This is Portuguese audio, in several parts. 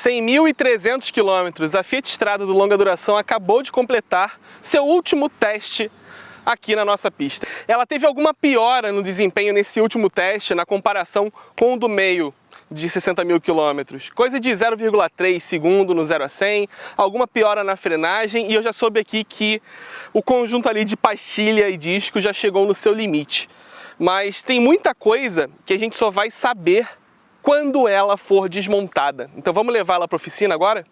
100.300 quilômetros, a Fiat Strada do longa duração acabou de completar seu último teste aqui na nossa pista. Ela teve alguma piora no desempenho nesse último teste na comparação com o do meio de 60.000 quilômetros. Coisa de 0,3 segundo no 0 a 100, alguma piora na frenagem, e eu já soube aqui que o conjunto ali de pastilha e disco já chegou no seu limite. Mas tem muita coisa que a gente só vai saber quando ela for desmontada. Então vamos levar ela para a oficina agora?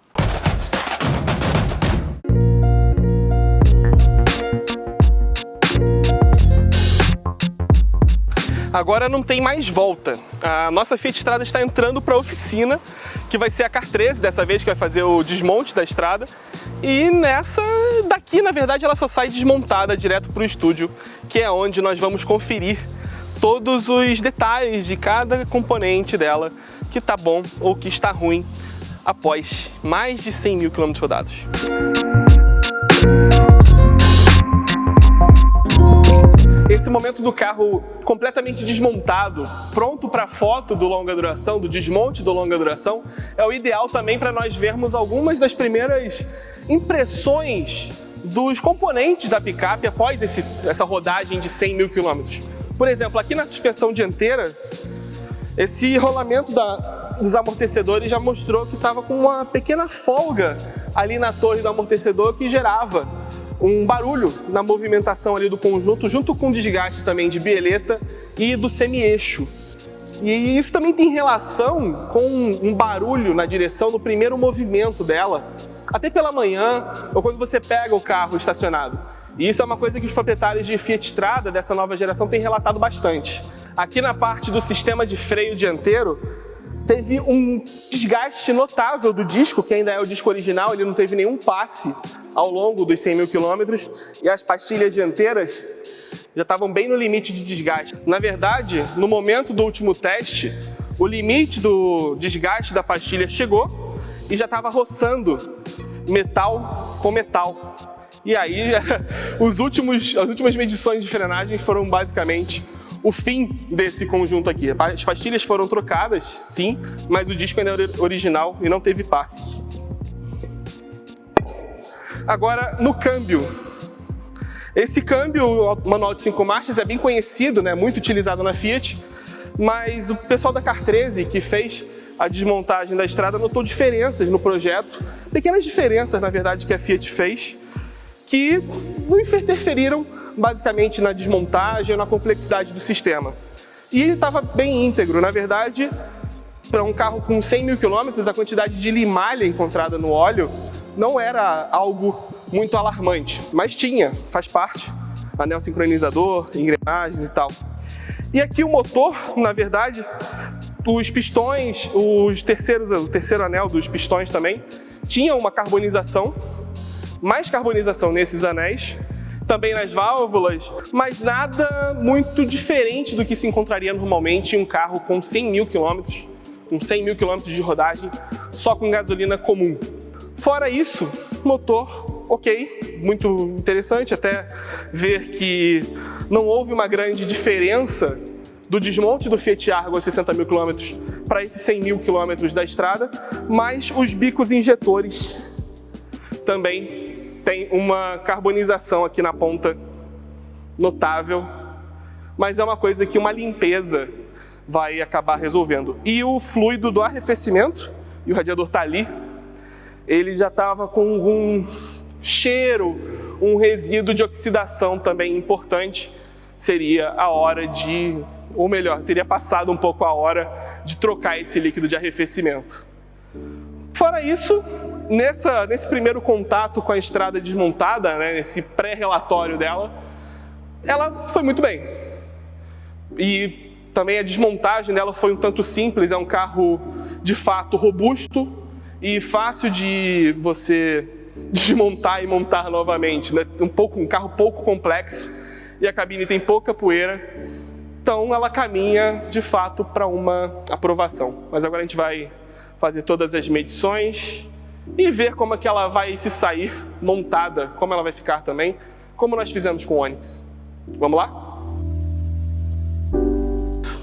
Agora não tem mais volta. A nossa Fiat Strada está entrando para a oficina, que vai ser a Car 13 dessa vez, que vai fazer o desmonte da estrada. E nessa daqui, na verdade, ela só sai desmontada direto para o estúdio, que é onde nós vamos conferir todos os detalhes de cada componente dela, que está bom ou que está ruim, após mais de 100.000 km rodados. Esse momento do carro completamente desmontado, pronto para foto do longa duração, do desmonte do longa duração, é o ideal também para nós vermos algumas das primeiras impressões dos componentes da picape após essa rodagem de 100.000 km. Por exemplo, aqui na suspensão dianteira, esse rolamento dos amortecedores já mostrou que estava com uma pequena folga ali na torre do amortecedor que gerava um barulho na movimentação ali do conjunto, junto com o desgaste também de bieleta e do semi-eixo. E isso também tem relação com um barulho na direção no primeiro movimento dela, até pela manhã ou quando você pega o carro estacionado. E isso é uma coisa que os proprietários de Fiat Strada dessa nova geração têm relatado bastante. Aqui na parte do sistema de freio dianteiro, teve um desgaste notável do disco, que ainda é o disco original, ele não teve nenhum passe ao longo dos 100.000 km, e as pastilhas dianteiras já estavam bem no limite de desgaste. Na verdade, no momento do último teste, o limite do desgaste da pastilha chegou e já estava roçando metal com metal. E aí, as últimas medições de frenagem foram basicamente o fim desse conjunto aqui. As pastilhas foram trocadas, sim, mas o disco ainda é original e não teve passe. Agora, no câmbio. Esse câmbio manual de 5 marchas é bem conhecido, né, muito utilizado na Fiat, mas o pessoal da Car 13 que fez a desmontagem da estrada notou diferenças no projeto, pequenas diferenças, na verdade, que a Fiat fez, que não interferiram basicamente na desmontagem ou na complexidade do sistema. E ele estava bem íntegro. Na verdade, para um carro com 100.000 km, a quantidade de limalha encontrada no óleo não era algo muito alarmante, mas tinha, faz parte, anel sincronizador, engrenagens e tal. E aqui o motor, na verdade, os pistões, o terceiro anel dos pistões também, tinha uma carbonização, mais carbonização nesses anéis, também nas válvulas, mas nada muito diferente do que se encontraria normalmente em um carro com 100.000 km, com 100.000 km de rodagem, só com gasolina comum. Fora isso, motor ok, muito interessante até ver que não houve uma grande diferença do desmonte do Fiat Argo a 60.000 km para esses 100.000 km da estrada, mas os bicos injetores também tem uma carbonização aqui na ponta notável, mas é uma coisa que uma limpeza vai acabar resolvendo. E o fluido do arrefecimento, e o radiador está ali, ele já estava com um cheiro, um resíduo de oxidação também importante. Seria a hora de, ou melhor, teria passado um pouco a hora de trocar esse líquido de arrefecimento. Fora isso, nesse primeiro contato com a estrada desmontada, né, nesse pré-relatório dela, ela foi muito bem. E também a desmontagem dela foi um tanto simples, é um carro de fato robusto e fácil de você desmontar e montar novamente, né? Um carro pouco complexo e a cabine tem pouca poeira, então ela caminha de fato para uma aprovação. Mas agora a gente vai fazer todas as medições e ver como é que ela vai se sair montada, como ela vai ficar também, como nós fizemos com o Onix. Vamos lá?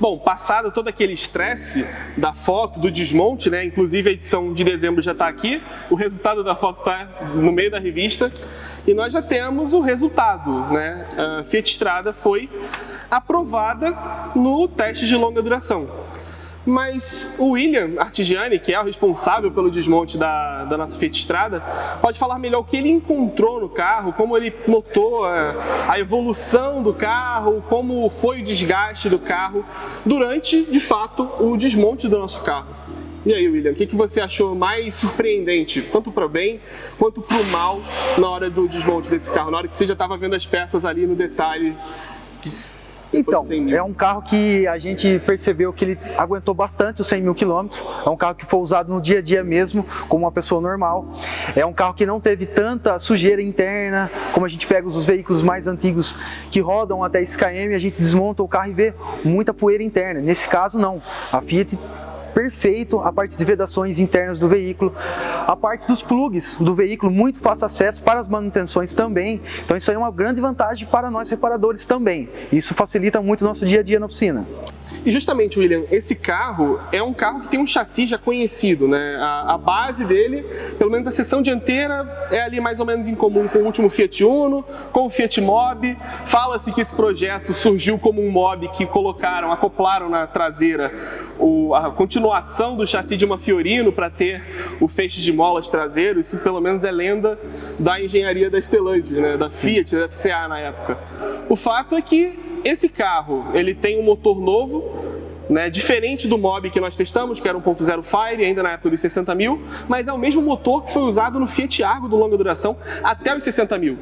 Bom, passado todo aquele estresse da foto, do desmonte, né? Inclusive a edição de dezembro já está aqui, o resultado da foto está no meio da revista e nós já temos o resultado, né? A Fiat Strada foi aprovada no teste de longa duração. Mas o William Artigiani, que é o responsável pelo desmonte da nossa Fiat Strada, pode falar melhor o que ele encontrou no carro, como ele notou a evolução do carro, como foi o desgaste do carro durante, de fato, o desmonte do nosso carro. E aí, William, o que você achou mais surpreendente, tanto para o bem quanto para o mal, na hora do desmonte desse carro, na hora que você já estava vendo as peças ali no detalhe? Então, é um carro que a gente percebeu que ele aguentou bastante os 100 mil quilômetros. É um carro que foi usado no dia a dia mesmo, como uma pessoa normal. É um carro que não teve tanta sujeira interna, como a gente pega os veículos mais antigos que rodam até esse km, a gente desmonta o carro e vê muita poeira interna. Nesse caso, não. A Fiat perfeito, a parte de vedações internas do veículo, a parte dos plugs do veículo, muito fácil acesso para as manutenções também. Então isso aí é uma grande vantagem para nós reparadores também. Isso facilita muito o nosso dia a dia na oficina. E justamente, William, esse carro é um carro que tem um chassi já conhecido, né? A base dele, pelo menos a seção dianteira, é ali mais ou menos em comum com o último Fiat Uno, com o Fiat Mobi. Fala-se que esse projeto surgiu como um Mobi que acoplaram na traseira a continuação do chassi de uma Fiorino para ter o feixe de molas traseiro. Isso pelo menos é lenda da engenharia da Stellantis, né? Da Fiat, da FCA na época. O fato é que esse carro, ele tem um motor novo, né, diferente do Mobi que nós testamos, que era 1.0 Fire, ainda na época dos 60 mil, mas é o mesmo motor que foi usado no Fiat Argo do longa duração até os 60 mil.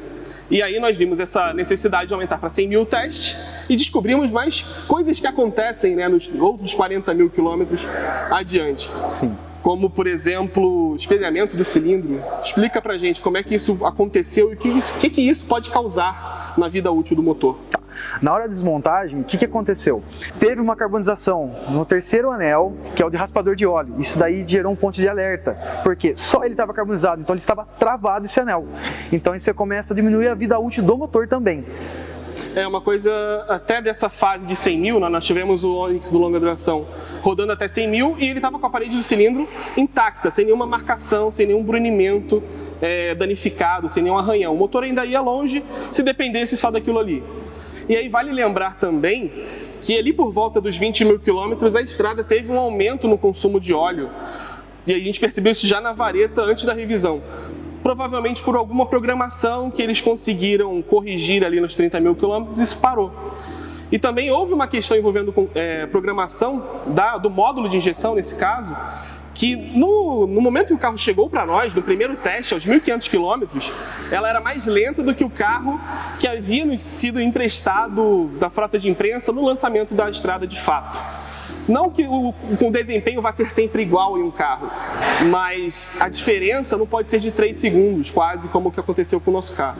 E aí nós vimos essa necessidade de aumentar para 100 mil o teste e descobrimos mais coisas que acontecem, né, nos outros 40 mil quilômetros adiante. Sim. Como, por exemplo, espelhamento do cilindro. Explica pra gente como é que isso aconteceu e o que isso pode causar na vida útil do motor. Na hora da desmontagem, o que aconteceu? Teve uma carbonização no terceiro anel, que é o de raspador de óleo. Isso daí gerou um ponto de alerta, porque só ele estava carbonizado, então ele estava travado esse anel. Então isso começa a diminuir a vida útil do motor também. É uma coisa, até dessa fase de 100 mil, nós tivemos o Onix do longa duração rodando até 100 mil e ele estava com a parede do cilindro intacta, sem nenhuma marcação, sem nenhum brunimento danificado, sem nenhum arranhão. O motor ainda ia longe se dependesse só daquilo ali. E aí vale lembrar também que ali por volta dos 20 mil quilômetros a estrada teve um aumento no consumo de óleo. E a gente percebeu isso já na vareta antes da revisão. Provavelmente por alguma programação que eles conseguiram corrigir ali nos 30 mil quilômetros, isso parou. E também houve uma questão envolvendo programação do módulo de injeção, nesse caso, que no momento que o carro chegou para nós, no primeiro teste, aos 1.500 quilômetros, ela era mais lenta do que o carro que havia nos sido emprestado da frota de imprensa no lançamento da estrada de fato. Não que o desempenho vá ser sempre igual em um carro, mas a diferença não pode ser de 3 segundos, quase como o que aconteceu com o nosso carro.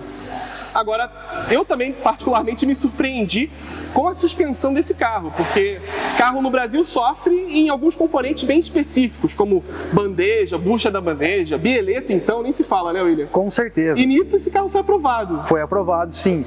Agora, eu também particularmente me surpreendi com a suspensão desse carro, porque carro no Brasil sofre em alguns componentes bem específicos, como bandeja, bucha da bandeja, bieleto então, nem se fala, né, William? Com certeza. E nisso esse carro foi aprovado. Foi aprovado, sim.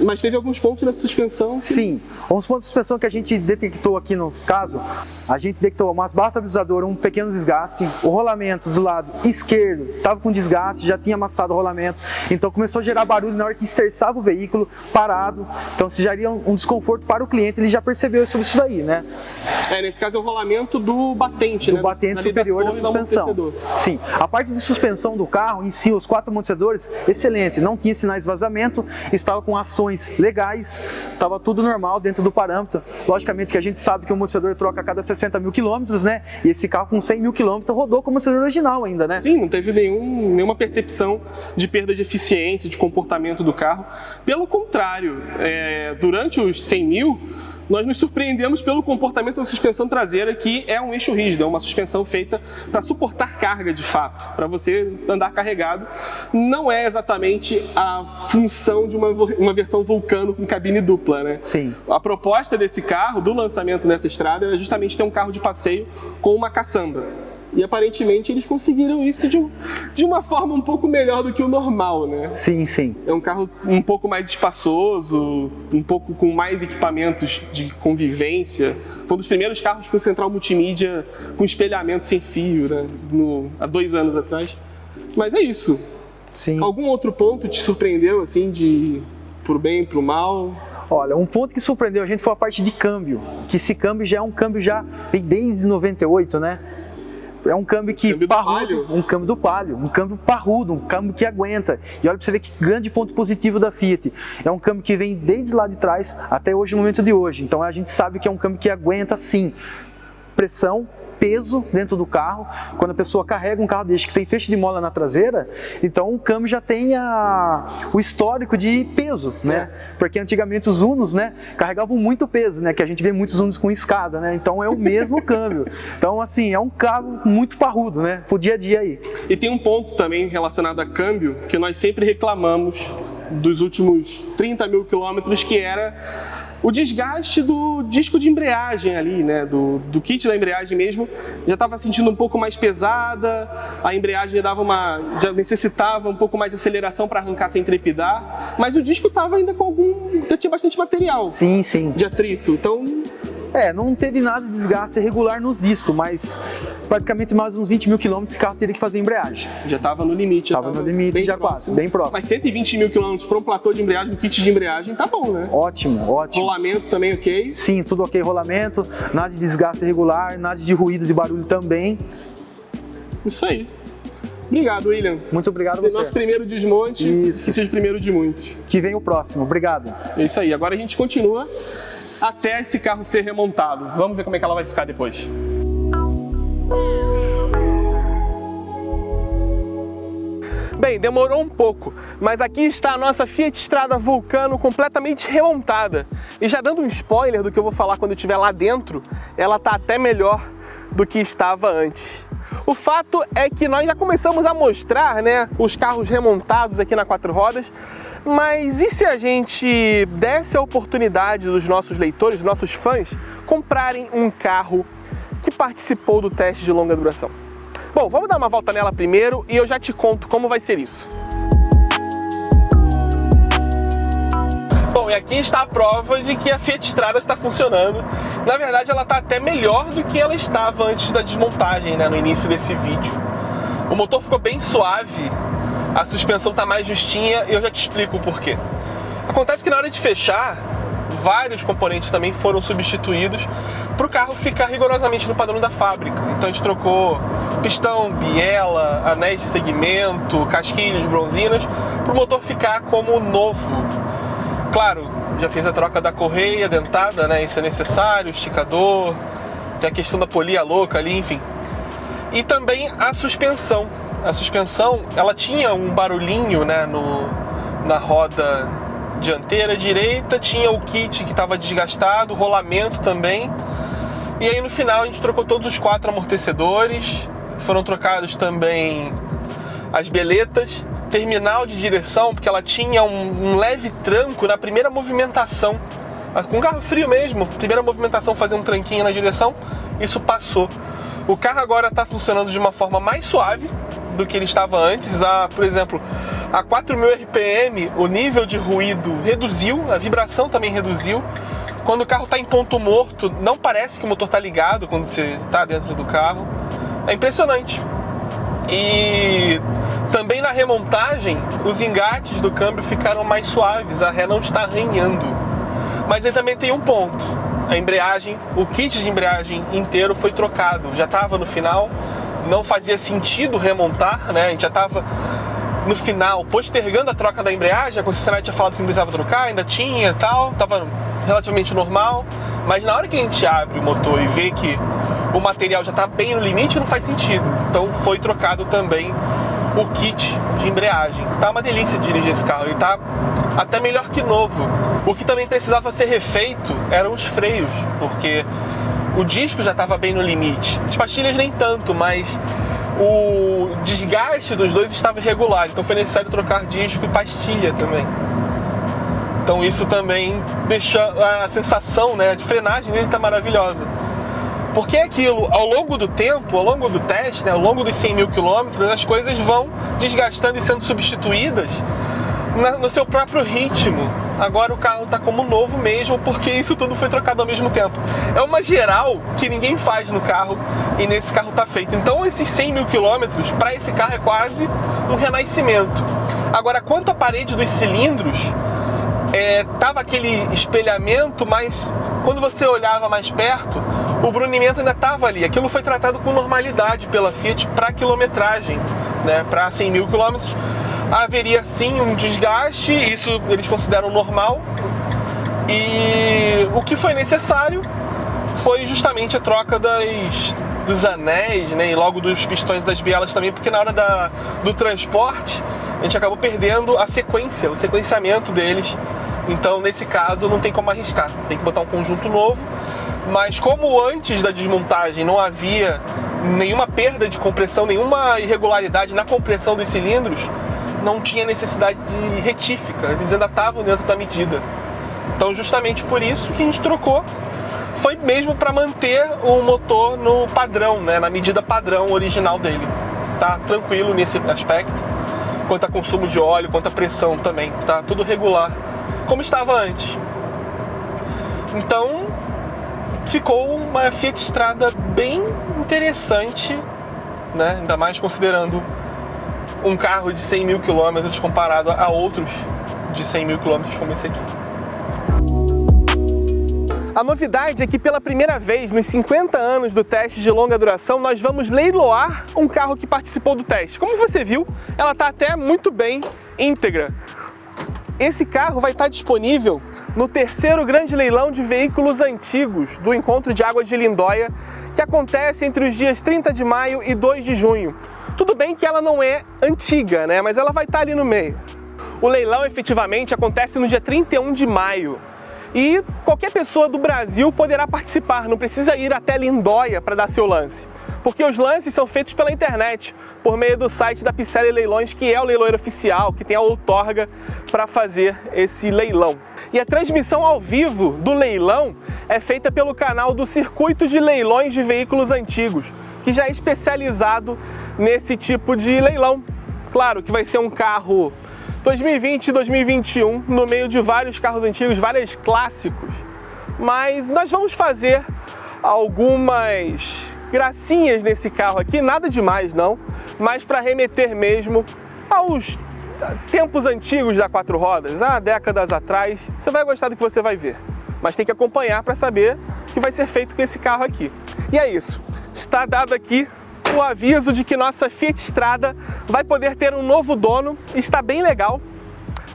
Mas teve alguns pontos na suspensão que... Sim, uns pontos de suspensão que a gente detectou aqui no caso, a gente detectou umas barras estabilizadoras, um pequeno desgaste, o rolamento do lado esquerdo estava com desgaste, já tinha amassado o rolamento, então começou a gerar barulho na hora que esterçava o veículo, parado, então se geraria um desconforto para o cliente, ele já percebeu sobre isso daí, né? Nesse caso é o rolamento do batente, do né? batente superior da suspensão. Sim, a parte de suspensão do carro em si, os 4 amortecedores, excelente, não tinha sinais de vazamento, estava com ações legais, estava tudo normal dentro do parâmetro. Logicamente que a gente sabe que o amortecedor troca a cada 60 mil quilômetros, né? E esse carro com 100 mil quilômetros rodou com o amortecedor original ainda, né? Sim, não teve nenhuma percepção de perda de eficiência, de comportamento do carro. Pelo contrário, durante os 100 mil, nós nos surpreendemos pelo comportamento da suspensão traseira, que é um eixo rígido, é uma suspensão feita para suportar carga de fato, para você andar carregado. Não é exatamente a função de uma versão Vulcano com cabine dupla, né? Sim. A proposta desse carro, do lançamento dessa estrada, era justamente ter um carro de passeio com uma caçamba. E aparentemente eles conseguiram isso de uma forma um pouco melhor do que o normal, né? Sim, sim. É um carro um pouco mais espaçoso, um pouco com mais equipamentos de convivência. Foi um dos primeiros carros com central multimídia com espelhamento sem fio, né? Há 2 anos atrás. Mas é isso. Sim. Algum outro ponto te surpreendeu, assim, pro bem, pro mal? Olha, um ponto que surpreendeu a gente foi a parte de câmbio. Que esse câmbio já é um câmbio já vem desde 98, né? É um câmbio que parrudo, um câmbio do Palio, um câmbio parrudo, um câmbio que aguenta. E olha para você ver que grande ponto positivo da Fiat. É um câmbio que vem desde lá de trás até hoje, no momento de hoje. Então a gente sabe que é um câmbio que aguenta sim pressão, peso dentro do carro. Quando a pessoa carrega um carro desse que tem feixe de mola na traseira, então o câmbio já tem o histórico de peso, né? Porque antigamente os Unos, né, carregavam muito peso, né? Que a gente vê muitos Unos com escada, né? Então é o mesmo câmbio. Então assim, é um carro muito parrudo, né? Pro dia a dia aí. E tem um ponto também relacionado a câmbio que nós sempre reclamamos dos últimos 30 mil quilômetros, que era o desgaste do disco de embreagem ali, né, do kit da embreagem mesmo, já estava sentindo um pouco mais pesada, a embreagem já necessitava um pouco mais de aceleração para arrancar sem trepidar, mas o disco estava ainda já tinha bastante material. Sim, sim. De atrito, então... não teve nada de desgaste regular nos discos, mas praticamente mais uns 20 mil quilômetros esse carro teria que fazer embreagem. Já estava no limite. Estava no limite, já quase, bem próximo. Mas 120 mil quilômetros para um platô de embreagem, um kit de embreagem, tá bom, né? Ótimo, ótimo. Rolamento também ok? Sim, tudo ok, rolamento, nada de desgaste regular, nada de ruído, de barulho também. Isso aí. Obrigado, William. Muito obrigado a você. Nosso primeiro desmonte, Isso. Que seja o primeiro de muitos. Que vem o próximo, obrigado. É isso aí, agora a gente continua até esse carro ser remontado. Vamos ver como é que ela vai ficar depois. Bem, demorou um pouco, mas aqui está a nossa Fiat Strada Vulcano completamente remontada. E já dando um spoiler do que eu vou falar quando eu estiver lá dentro, ela está até melhor do que estava antes. O fato é que nós já começamos a mostrar, né, os carros remontados aqui na 4 rodas, mas e se a gente desse a oportunidade dos nossos leitores, dos nossos fãs, comprarem um carro que participou do teste de longa duração? Bom, vamos dar uma volta nela primeiro e eu já te conto como vai ser isso. Bom, e aqui está a prova de que a Fiat Strada está funcionando. Na verdade, ela está até melhor do que ela estava antes da desmontagem, né, no início desse vídeo. O motor ficou bem suave, a suspensão está mais justinha e eu já te explico o porquê. Acontece que na hora de fechar, vários componentes também foram substituídos para o carro ficar rigorosamente no padrão da fábrica. Então a gente trocou pistão, biela, anéis de segmento, casquilhos, bronzinas, para o motor ficar como novo. Claro, já fez a troca da correia dentada, né? Isso é necessário, esticador, tem a questão da polia louca ali, enfim. E também a suspensão. A suspensão, ela tinha um barulhinho, né, na roda dianteira direita, tinha o kit que estava desgastado, o rolamento também. E aí no final a gente trocou todos os 4 amortecedores, foram trocados também as beletas, terminal de direção, porque ela tinha um leve tranco na primeira movimentação. Com carro frio mesmo, primeira movimentação fazia um tranquinho na direção, isso passou. O carro agora está funcionando de uma forma mais suave do que ele estava antes. Por exemplo, a 4.000 RPM, o nível de ruído reduziu, a vibração também reduziu. Quando o carro está em ponto morto, não parece que o motor está ligado quando você está dentro do carro. É impressionante. E também na remontagem, os engates do câmbio ficaram mais suaves, a ré não está arranhando. Mas aí também tem um ponto. A embreagem, o kit de embreagem inteiro foi trocado. Já estava no final, não fazia sentido remontar, né? A gente já estava no final, postergando a troca da embreagem. A concessionária tinha falado que não precisava trocar, ainda tinha e tal, estava relativamente normal. Mas na hora que a gente abre o motor e vê que o material já está bem no limite, não faz sentido. Então foi trocado também o kit de embreagem. Tá uma delícia dirigir esse carro, ele tá até melhor que novo. O que também precisava ser refeito eram os freios, porque o disco já estava bem no limite. As pastilhas nem tanto, mas o desgaste dos dois estava irregular, então foi necessário trocar disco e pastilha também. Então isso também deixa a sensação, né, de frenagem dele tá maravilhosa. Porque é aquilo, ao longo do tempo, ao longo do teste, né, ao longo dos 100 mil quilômetros, as coisas vão desgastando e sendo substituídas no seu próprio ritmo. Agora o carro está como novo mesmo, porque isso tudo foi trocado ao mesmo tempo. É uma geral que ninguém faz no carro e nesse carro está feito. Então esses 100 mil quilômetros, para esse carro é quase um renascimento. Agora, quanto à parede dos cilindros, tava aquele espelhamento, mas quando você olhava mais perto, o brunimento ainda estava ali. Aquilo foi tratado com normalidade pela Fiat para quilometragem, né? Para 100 mil quilômetros. Haveria sim um desgaste, isso eles consideram normal, e o que foi necessário foi justamente a troca dos anéis, né, e logo dos pistões das bielas também, porque na hora do transporte a gente acabou perdendo a sequência, o sequenciamento deles. Então nesse caso não tem como arriscar, tem que botar um conjunto novo. Mas como antes da desmontagem não havia nenhuma perda de compressão, nenhuma irregularidade na compressão dos cilindros, não tinha necessidade de retífica, eles ainda estavam dentro da medida. Então justamente por isso que a gente trocou, foi mesmo para manter o motor no padrão, né, na medida padrão original dele. Tá tranquilo nesse aspecto, quanto a consumo de óleo, quanto a pressão também, tá tudo regular, como estava antes. Então ficou uma Fiat Strada bem interessante, né, ainda mais considerando um carro de 100 mil quilômetros comparado a outros de 100 mil quilômetros como esse aqui. A novidade é que pela primeira vez nos 50 anos do teste de longa duração, nós vamos leiloar um carro que participou do teste. Como você viu, ela está até muito bem íntegra. Esse carro vai estar disponível no terceiro grande leilão de veículos antigos do Encontro de Águas de Lindóia, que acontece entre os dias 30 de maio e 2 de junho. Tudo bem que ela não é antiga, né? Mas ela vai estar ali no meio. O leilão efetivamente acontece no dia 31 de maio. E qualquer pessoa do Brasil poderá participar, não precisa ir até Lindóia para dar seu lance. Porque os lances são feitos pela internet, por meio do site da Picelli Leilões, que é o leiloeiro oficial, que tem a outorga para fazer esse leilão. E a transmissão ao vivo do leilão é feita pelo canal do Circuito de Leilões de Veículos Antigos, que já é especializado nesse tipo de leilão. Claro que vai ser um carro 2020 e 2021, no meio de vários carros antigos, vários clássicos. Mas nós vamos fazer algumas gracinhas nesse carro aqui, nada demais não, mas para remeter mesmo aos tempos antigos da quatro rodas, há décadas atrás. Você vai gostar do que você vai ver, mas tem que acompanhar para saber o que vai ser feito com esse carro aqui. E é isso, está dado aqui o aviso de que nossa Fiat Strada vai poder ter um novo dono, está bem legal.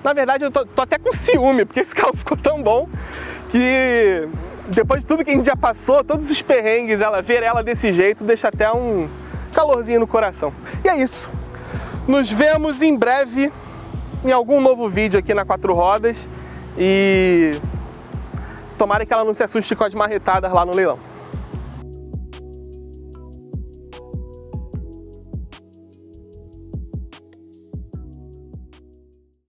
Na verdade eu tô até com ciúme, porque esse carro ficou tão bom que depois de tudo que a gente já passou, todos os perrengues, ver ela desse jeito deixa até um calorzinho no coração. E é isso, nos vemos em breve em algum novo vídeo aqui na Quatro Rodas e tomara que ela não se assuste com as marretadas lá no leilão.